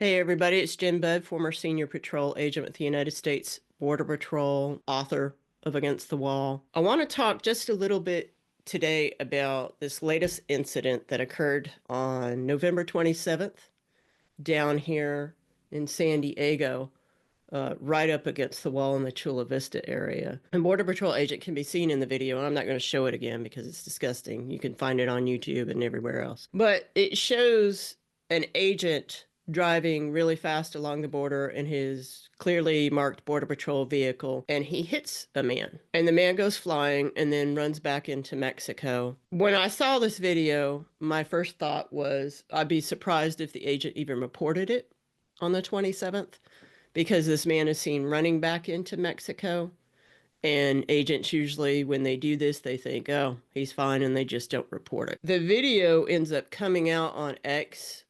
Hey everybody, it's Jen Budd, former senior patrol agent with the United States Border Patrol, author of Against the Wall. I want to talk just a little bit today about this latest incident that occurred on November 27th down here in San Diego, right up against the wall in the Chula Vista area. And Border Patrol agent can be seen in the video, and I'm not going to show it again because it's disgusting. You can find it on YouTube and everywhere else. But it shows an agent driving really fast along the border in his clearly marked Border Patrol vehicle, and he hits a man. And the man goes flying and then runs back into Mexico. When I saw this video, my first thought was I'd be surprised if the agent even reported it on the 27th, because this man is seen running back into Mexico. And agents usually, when they do this, they think, oh, he's fine, and they just don't report it. The video ends up coming out on X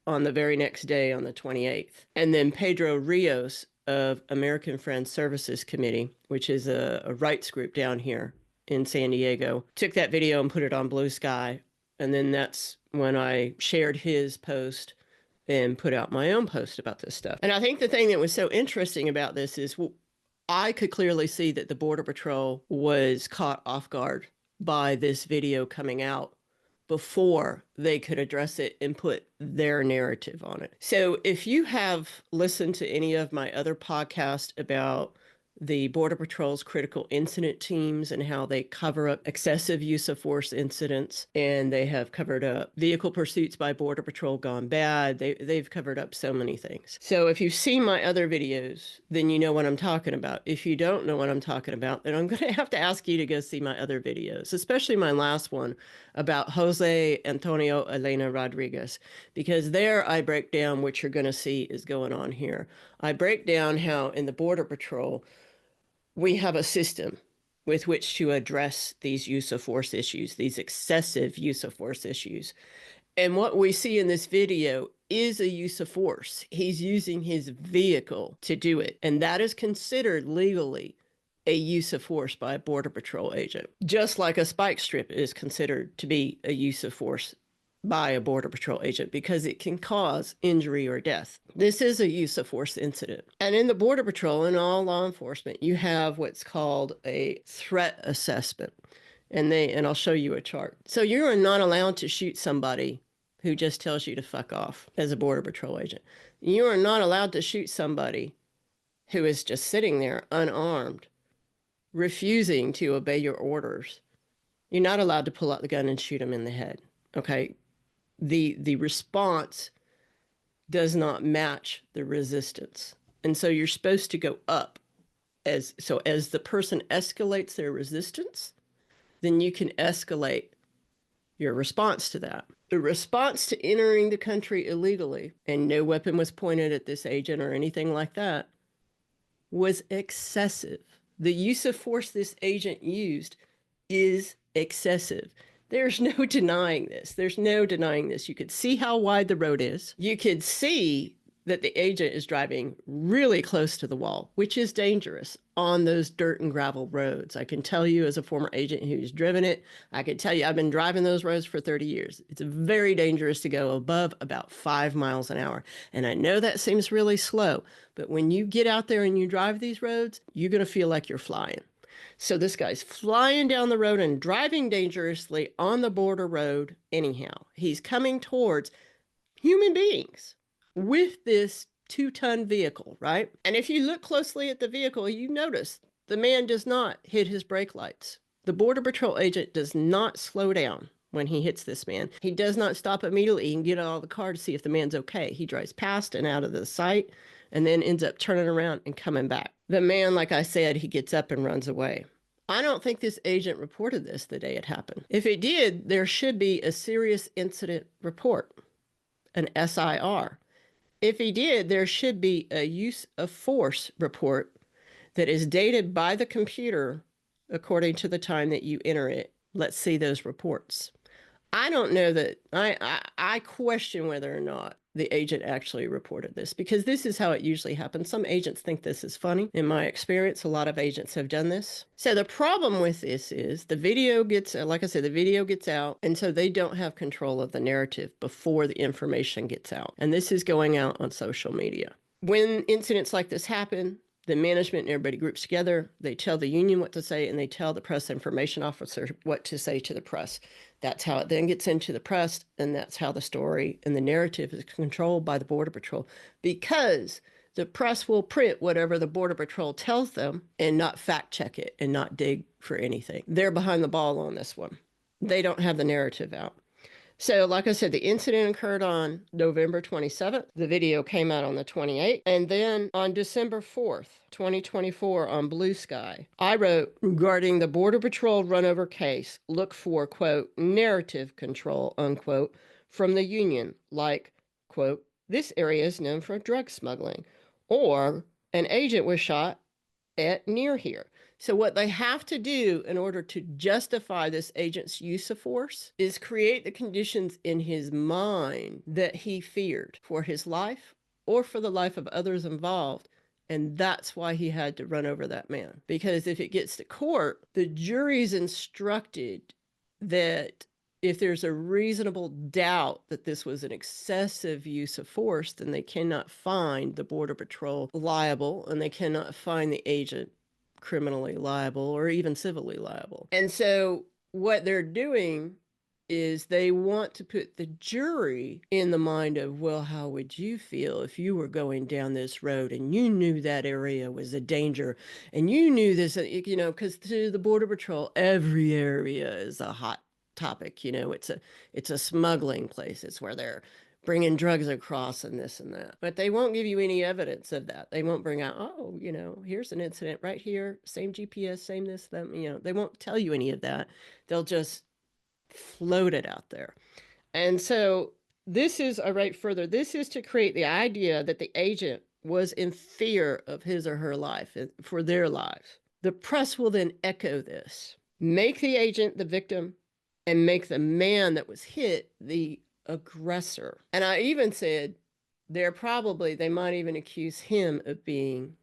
on the very next day, on the 28th. And then Pedro Rios of American Friends Services Committee, which is a rights group down here in San Diego, took that video and put it on Blue Sky. And then that's when I shared his post and put out my own post about this stuff. And I think the thing that was so interesting about this is, well, I could clearly see that the Border Patrol was caught off guard by this video coming out before they could address it and put their narrative on it. So if you have listened to any of my other podcasts about the Border Patrol's critical incident teams and how they cover up excessive use of force incidents, and they have covered up vehicle pursuits by Border Patrol gone bad. They've covered up so many things. So if you've seen my other videos, then you know what I'm talking about. If you don't know what I'm talking about, then I'm going to have to ask you to go see my other videos, especially my last one about Jose Antonio Elena Rodriguez, because there I break down what you're going to see is going on here. I break down how in the Border Patrol, we have a system with which to address these use of force issues, these excessive use of force issues. And what we see in this video is a use of force. He's using his vehicle to do it. And that is considered legally a use of force by a Border Patrol agent, just like a spike strip is considered to be a use of force by a Border Patrol agent because it can cause injury or death. This is a use of force incident. And in the Border Patrol and all law enforcement, you have what's called a threat assessment. And I'll show you a chart. So you are not allowed to shoot somebody who just tells you to fuck off as a Border Patrol agent. You are not allowed to shoot somebody who is just sitting there unarmed, refusing to obey your orders. You're not allowed to pull out the gun and shoot them in the head. Okay? The response does not match the resistance. And so you're supposed to go up. As the person escalates their resistance, then you can escalate your response to that. The response to entering the country illegally, and no weapon was pointed at this agent or anything like that, was excessive. The use of force this agent used is excessive. There's no denying this. There's no denying this. You could see how wide the road is. You could see that the agent is driving really close to the wall, which is dangerous on those dirt and gravel roads. I can tell you as a former agent who's driven it, I can tell you I've been driving those roads for 30 years. It's very dangerous to go above about 5 miles an hour. And I know that seems really slow, but when you get out there and you drive these roads, you're going to feel like you're flying. So this guy's flying down the road and driving dangerously on the border road anyhow. He's coming towards human beings with this 2-ton vehicle, right? And if you look closely at the vehicle, you notice the man does not hit his brake lights. The Border Patrol agent does not slow down when he hits this man. He does not stop immediately and get out of the car to see if the man's okay. He drives past and out of the sight and then ends up turning around and coming back. The man, like I said, he gets up and runs away. I don't think this agent reported this the day it happened. If it did, there should be a serious incident report, an SIR. If he did, there should be a use of force report that is dated by the computer according to the time that you enter it. Let's see those reports. I don't know that, I question whether or not the agent actually reported this, because this is how it usually happens. Some agents think this is funny. In my experience, a lot of agents have done this. So the problem with this is the video gets, like I said, the video gets out, and so they don't have control of the narrative before the information gets out. And this is going out on social media. When incidents like this happen, the management and everybody groups together. They tell the union what to say, and they tell the press information officer what to say to the press. That's how it then gets into the press, and that's how the story and the narrative is controlled by the Border Patrol, because the press will print whatever the Border Patrol tells them and not fact check it and not dig for anything. They're behind the ball on this one. They don't have the narrative out. So, like I said, the incident occurred on November 27th. The video came out on the 28th. And then on December 4th, 2024, on Blue Sky, I wrote, regarding the Border Patrol runover case, look for, quote, narrative control, unquote, from the union, like, quote, this area is known for drug smuggling, or an agent was shot at near here. So what they have to do in order to justify this agent's use of force is create the conditions in his mind that he feared for his life or for the life of others involved. And that's why he had to run over that man. Because if it gets to court, the jury's instructed that if there's a reasonable doubt that this was an excessive use of force, then they cannot find the Border Patrol liable, and they cannot find the agent criminally liable or even civilly liable. And so what they're doing is they want to put the jury in the mind of, well, how would you feel if you were going down this road and you knew that area was a danger, and you knew this, you know, because to the Border Patrol, every area is a hot topic. You know, it's a smuggling place. It's where they're bringing drugs across and this and that. But they won't give you any evidence of that. They won't bring out, oh, you know, here's an incident right here, same GPS, same this, them, you know, they won't tell you any of that. They'll just float it out there. And so this is, I write further, this is to create the idea that the agent was in fear of his or her life, for their lives. The press will then echo this, make the agent the victim, and make the man that was hit the aggressor. And I even said they might even accuse him of being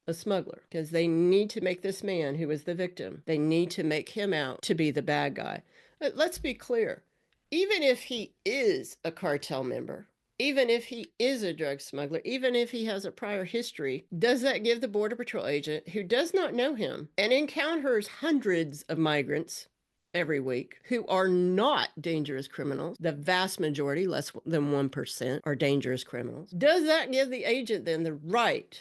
a smuggler, because they need to make this man who was the victim, they need to make him out to be the bad guy. But let's be clear, even if he is a cartel member, even if he is a drug smuggler, even if he has a prior history, does that give the Border Patrol agent who does not know him and encounters hundreds of migrants every week who are not dangerous criminals, the vast majority, less than 1%, are dangerous criminals, does that give the agent then the right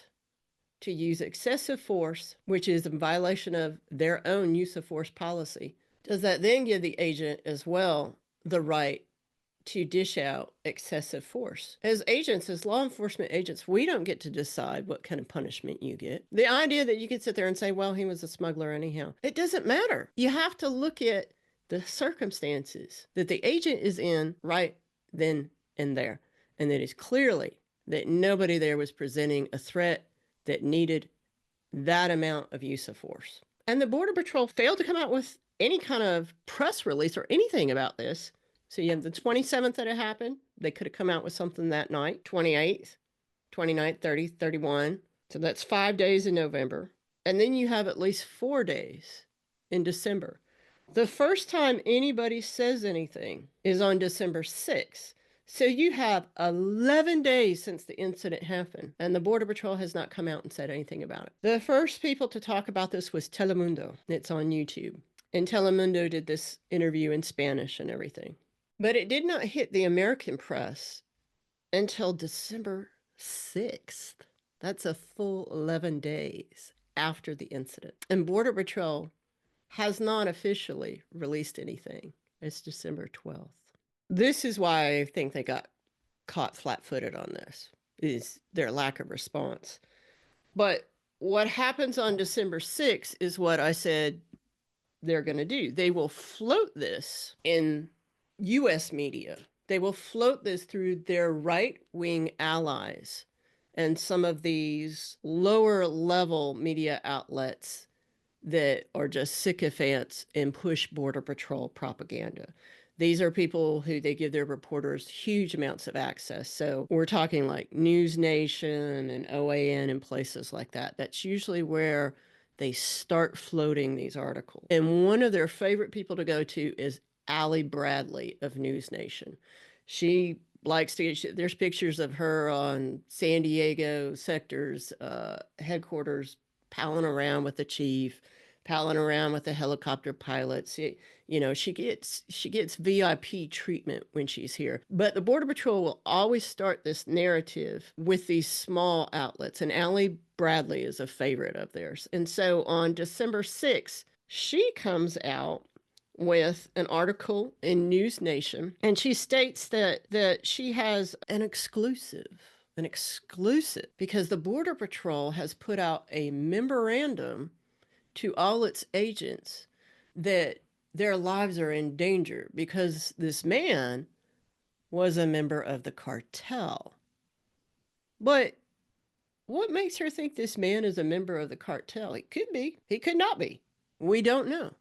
to use excessive force, which is in violation of their own use of force policy? Does that then give the agent as well the right to dish out excessive force? As agents, as law enforcement agents, we don't get to decide what kind of punishment you get. The idea that you could sit there and say, well, he was a smuggler anyhow, it doesn't matter. You have to look at the circumstances that the agent is in right then and there. And that is clearly that nobody there was presenting a threat that needed that amount of use of force. And the Border Patrol failed to come out with any kind of press release or anything about this. So you have the 27th that it happened. They could have come out with something that night, 28th, 29th, 30th, 31. So that's 5 days in November. And then you have at least 4 days in December. The first time anybody says anything is on December 6th. So you have 11 days since the incident happened, and the Border Patrol has not come out and said anything about it. The first people to talk about this was Telemundo. It's on YouTube. And Telemundo did this interview in Spanish and everything. But it did not hit the American press until December 6th. That's a full 11 days after the incident. And Border Patrol has not officially released anything. It's December 12th. This is why I think they got caught flat-footed on this, is their lack of response. But what happens on December 6th is what I said they're going to do. They will float this in U.S. media. They will float this through their right-wing allies and some of these lower-level media outlets that are just sycophants and push Border Patrol propaganda. These are people who they give their reporters huge amounts of access. So we're talking like News Nation and OAN and places like that. That's usually where they start floating these articles. And one of their favorite people to go to is Allie Bradley of News Nation. She likes to get, there's pictures of her on San Diego sector's headquarters, palling around with the chief, palling around with the helicopter pilots. You know, she gets VIP treatment when she's here. But the Border Patrol will always start this narrative with these small outlets, and Allie Bradley is a favorite of theirs. And so on December 6th, she comes out with an article in News Nation, and she states that she has an exclusive because the Border Patrol has put out a memorandum to all its agents that their lives are in danger because this man was a member of the cartel. But what makes her think this man is a member of the cartel? He could be, he could not be. We don't know.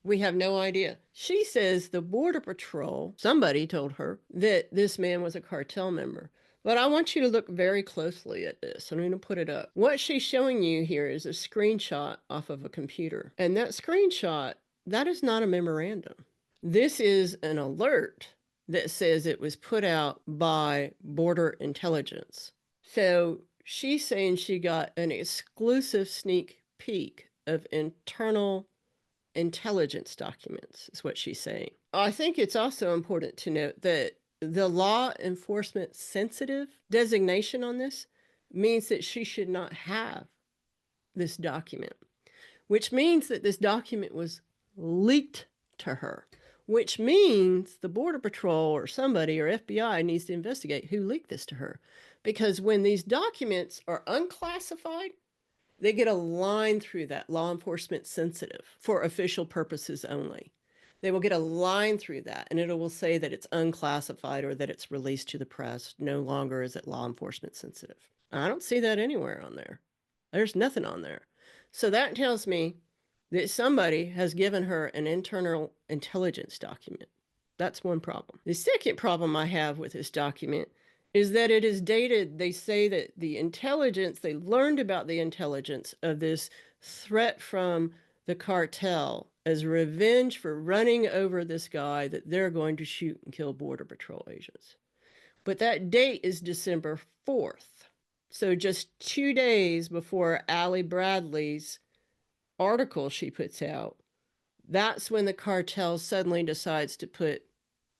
We have no idea. She says the Border Patrol, somebody told her that this man was a cartel member. But I want you to look very closely at this. I'm going to put it up. What she's showing you here is a screenshot off of a computer. And that screenshot, that is not a memorandum. This is an alert that says it was put out by Border Intelligence. So she's saying she got an exclusive sneak peek of internal intelligence documents, is what she's saying. I think it's also important to note that the law enforcement sensitive designation on this means that she should not have this document, which means that this document was leaked to her, which means the Border Patrol or somebody or FBI needs to investigate who leaked this to her. Because when these documents are unclassified, they get a line through that law enforcement sensitive for official purposes only. They will get a line through that, and it will say that it's unclassified or that it's released to the press. No longer is it law enforcement sensitive. I don't see that anywhere on there. There's nothing on there. So that tells me that somebody has given her an internal intelligence document. That's one problem. The second problem I have with this document is that it is dated. They say that the intelligence, they learned about the intelligence of this threat from the cartel as revenge for running over this guy that they're going to shoot and kill Border Patrol agents. But that date is December 4th. So just 2 days before Allie Bradley's article she puts out, that's when the cartel suddenly decides to put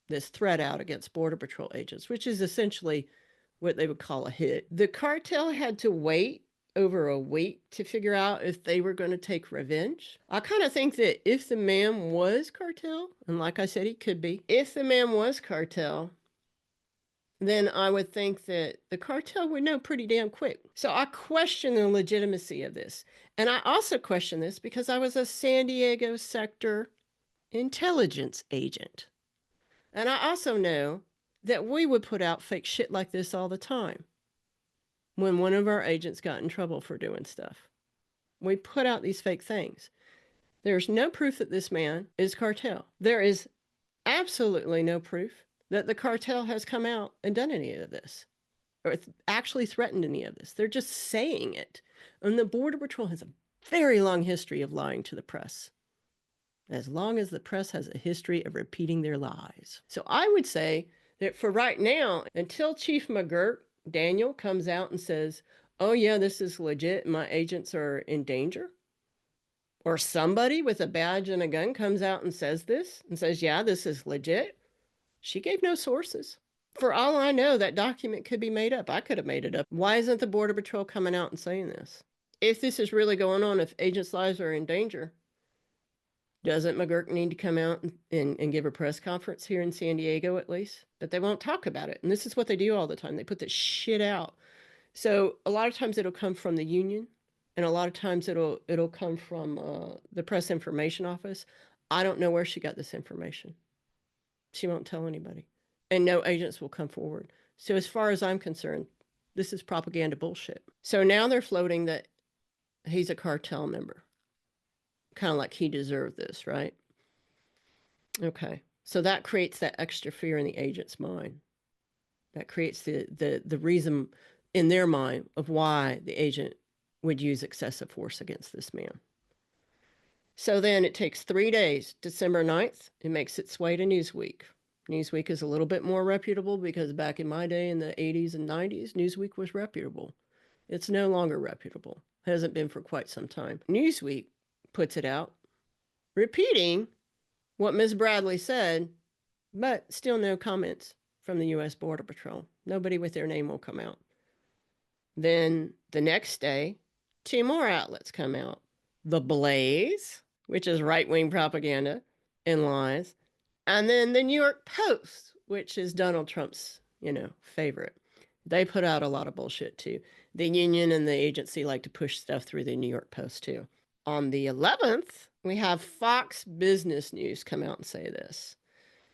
this threat out against Border Patrol agents, which is essentially what they would call a hit. The cartel had to wait over a week to figure out if they were going to take revenge. I kind of think that if the man was cartel, and like I said, he could be, if the man was cartel, then I would think that the cartel would know pretty damn quick. So I question the legitimacy of this. And I also question this because I was a San Diego sector intelligence agent. And I also know that we would put out fake shit like this all the time. When one of our agents got in trouble for doing stuff, we put out these fake things. There's no proof that this man is cartel. There is absolutely no proof that the cartel has come out and done any of this or actually threatened any of this. They're just saying it. And the Border Patrol has a very long history of lying to the press, as long as the press has a history of repeating their lies. So I would say that for right now, until Chief McGurk, Daniel, comes out and says, oh yeah, this is legit, my agents are in danger, or somebody with a badge and a gun comes out and says this, and says, yeah, this is legit, she gave no sources. For all I know, that document could be made up. I could have made it up. Why isn't the Border Patrol coming out and saying this? If this is really going on, if agents' lives are in danger, doesn't McGurk need to come out and give a press conference here in San Diego at least? But they won't talk about it. And this is what they do all the time. They put this shit out. So a lot of times it'll come from the union, and a lot of times it'll come from the press information office. I don't know where she got this information. She won't tell anybody. And no agents will come forward. So as far as I'm concerned, this is propaganda bullshit. So now they're floating that he's a cartel member. Kind of like he deserved this, right? Okay. So that creates that extra fear in the agent's mind. That creates the reason in their mind of why the agent would use excessive force against this man. So then it takes 3 days, December 9th, it makes its way to Newsweek. Newsweek is a little bit more reputable because back in my day in the 80s and 90s, Newsweek was reputable. It's no longer reputable. Hasn't been for quite some time. Newsweek puts it out, repeating what Ms. Bradley said, but still no comments from the U.S. Border Patrol. Nobody with their name will come out. Then the next day, 2 more outlets come out. The Blaze, which is right-wing propaganda and lies, and then the New York Post, which is Donald Trump's, favorite. They put out a lot of bullshit too. The union and the agency like to push stuff through the New York Post too. On the 11th, we have Fox Business News come out and say this.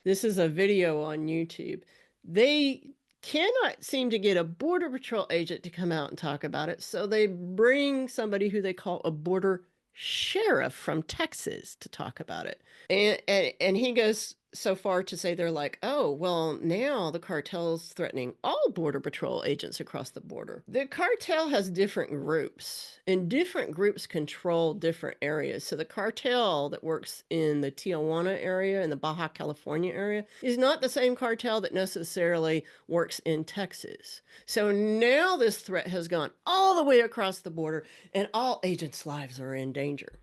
This is a video on YouTube. They cannot seem to get a Border Patrol agent to come out and talk about it, so they bring somebody who they call a border sheriff from Texas to talk about it. And he goes so far to say they're like, oh, well, now the cartel's threatening all Border Patrol agents across the border. The cartel has different groups, and different groups control different areas. So the cartel that works in the Tijuana area and the Baja California area is not the same cartel that necessarily works in Texas. So now this threat has gone all the way across the border, and all agents' lives are in danger.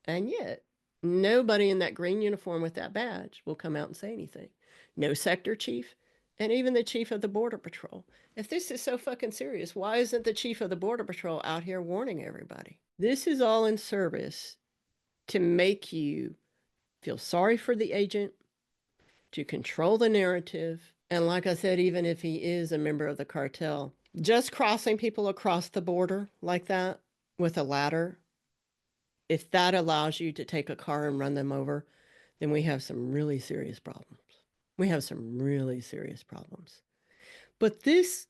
And yet, nobody in that green uniform with that badge will come out and say anything. No sector chief, and even the chief of the Border Patrol. If this is so fucking serious, why isn't the chief of the Border Patrol out here warning everybody? This is all in service to make you feel sorry for the agent, to control the narrative. And like I said, even if he is a member of the cartel, just crossing people across the border like that with a ladder, if that allows you to take a car and run them over, then we have some really serious problems. We have some really serious problems. But this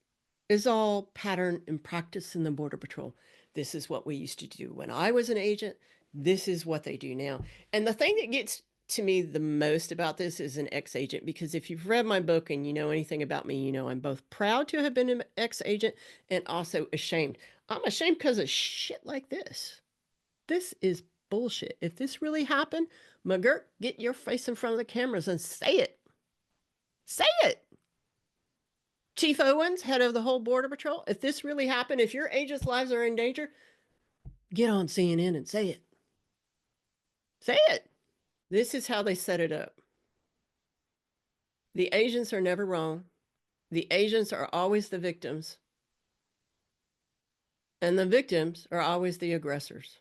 is all pattern and practice in the Border Patrol. This is what we used to do when I was an agent. This is what they do now. And the thing that gets to me the most about this is an ex-agent, because if you've read my book and you know anything about me, you know I'm both proud to have been an ex-agent and also ashamed. I'm ashamed because of shit like this. This is bullshit. If this really happened, McGirt, get your face in front of the cameras and say it. Say it. Chief Owens, head of the whole Border Patrol, if this really happened, if your agents' lives are in danger, get on CNN and say it. Say it. This is how they set it up. The agents are never wrong. The agents are always the victims. And the victims are always the aggressors.